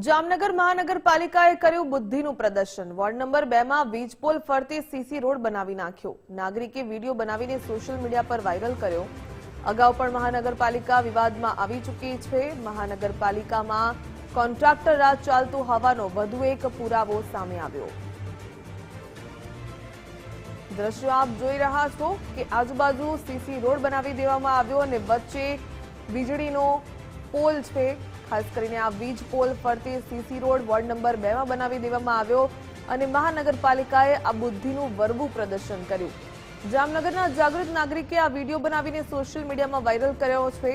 જામનગર મહાનગરપાલિકાએ કર્યું બુદ્ધિનું પ્રદર્શન। વોર્ડ નંબર 2 માં વીજ પોલ ફરતે સીસી રોડ બનાવી નાખ્યો। નાગરિકે વિડીયો બનાવીને સોશિયલ મીડિયા પર વાયરલ કર્યો। અગાઉ પણ મહાનગરપાલિકા વિવાદમાં આવી ચૂકી છે। મહાનગરપાલિકામાં કોન્ટ્રાક્ટર રાજ ચાલતું હોવાનો વધુ એક પુરાવો સામે આવ્યો। દ્રશ્યો આપ જોઈ રહ્યા છો કે આજુબાજુ સીસી રોડ બનાવી દેવામાં આવ્યો અને વચ્ચે વીજળીનો પોલ છે। ખાસ કરીને આ વીજ પોલ ફરતે સીસી રોડ વોર્ડ નંબર 2 માં બનાવી દેવામાં આવ્યો અને મહાનગરપાલિકાએ આ બુદ્ધિનું વરવું પ્રદર્શન કર્યું। જામનગરના જાગૃત નાગરિકે આ વિડીયો બનાવીને સોશિયલ મીડિયામાં વાયરલ કર્યો છે।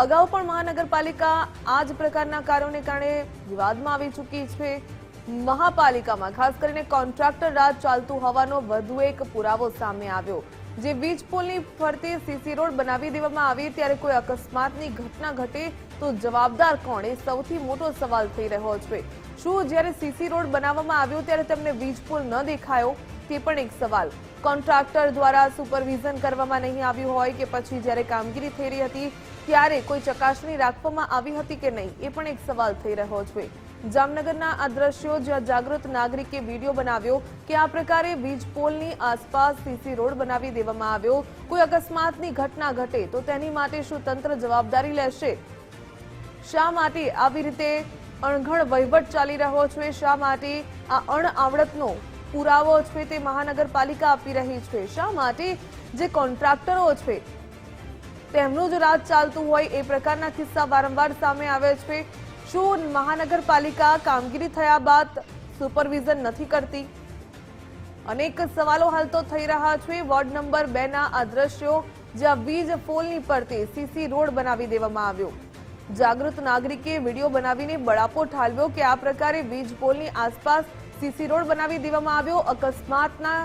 અગાઉ પણ મહાનગરપાલિકા આ જ પ્રકારના કાર્યોને કારણે વિવાદમાં આવી ચૂકી છે। મહાપાલિકામાં ખાસ કરીને કોન્ટ્રાક્ટર રાજ ચાલતું હોવાનો વધુ એક પુરાવો સામે આવ્યો। જે વીજ પોલની ફરતે સીસી રોડ બનાવી દેવામાં આવી ત્યારે કોઈ અકસ્માતની ઘટના ઘટે તો જવાબદાર કોણ એ સૌથી મોટો સવાલ થઈ રહ્યો છે। શું જ્યારે સીસી રોડ બનાવવામાં આવ્યો ત્યારે તેમને વીજ પોલ ન દેખાયો તે પણ એક સવાલ। કોન્ટ્રાક્ટર દ્વારા સુપરવિઝન કરવામાં નહીં આવ્યું હોય કે પછી જ્યારે કામગીરી થઈ રહી હતી ત્યારે કોઈ ચકાસણી રાખવામાં આવી હતી કે નહીં એ પણ એક સવાલ થઈ રહ્યો છે। જામનગરના આ દ્રશ્યો જ્યાં જાગૃત નાગરિકે વિડીયો બનાવ્યો કે આ પ્રકારે વીજ પોલની આસપાસ સીસી રોડ બનાવી દેવામાં આવ્યો, કોઈ અકસ્માતની ઘટના ઘટે તો તેની માટે શું તંત્ર જવાબદારી લેશે? શા માટે આવી રીતે અણઘડ વહીવટ ચાલી રહ્યો છે? શા માટે આ અણઆવડતનો પુરાવો છે તે મહાનગરપાલિકા આપી રહી છે? શા માટે જે કોન્ટ્રાક્ટરો છે તેમનું જ રાજ ચાલતું હોય એ પ્રકારના કિસ્સા વારંવાર સામે આવે છે? શું મહાનગરપાલિકા કામગીરી થયા બાદ સુપરવિઝન નથી કરતી? અનેક સવાલો હાલ તો થઈ રહ્યા છે। વોર્ડ નંબર 2 ના આ દ્રશ્યો જ્યાં વીજ પોલની ફરતે સીસી રોડ બનાવી દેવામાં આવ્યો। જાગૃત નાગરિકે વિડીયો બનાવીને બળાપો ઠાલવ્યો કે આ પ્રકારે વીજ પોલની આસપાસ સીસી રોડ બનાવી દેવામાં આવ્યો। અકસ્માતના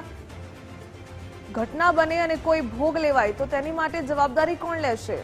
ઘટના બને અને કોઈ ભોગ લેવાય તો તેની માટે જવાબદારી કોણ લેશે?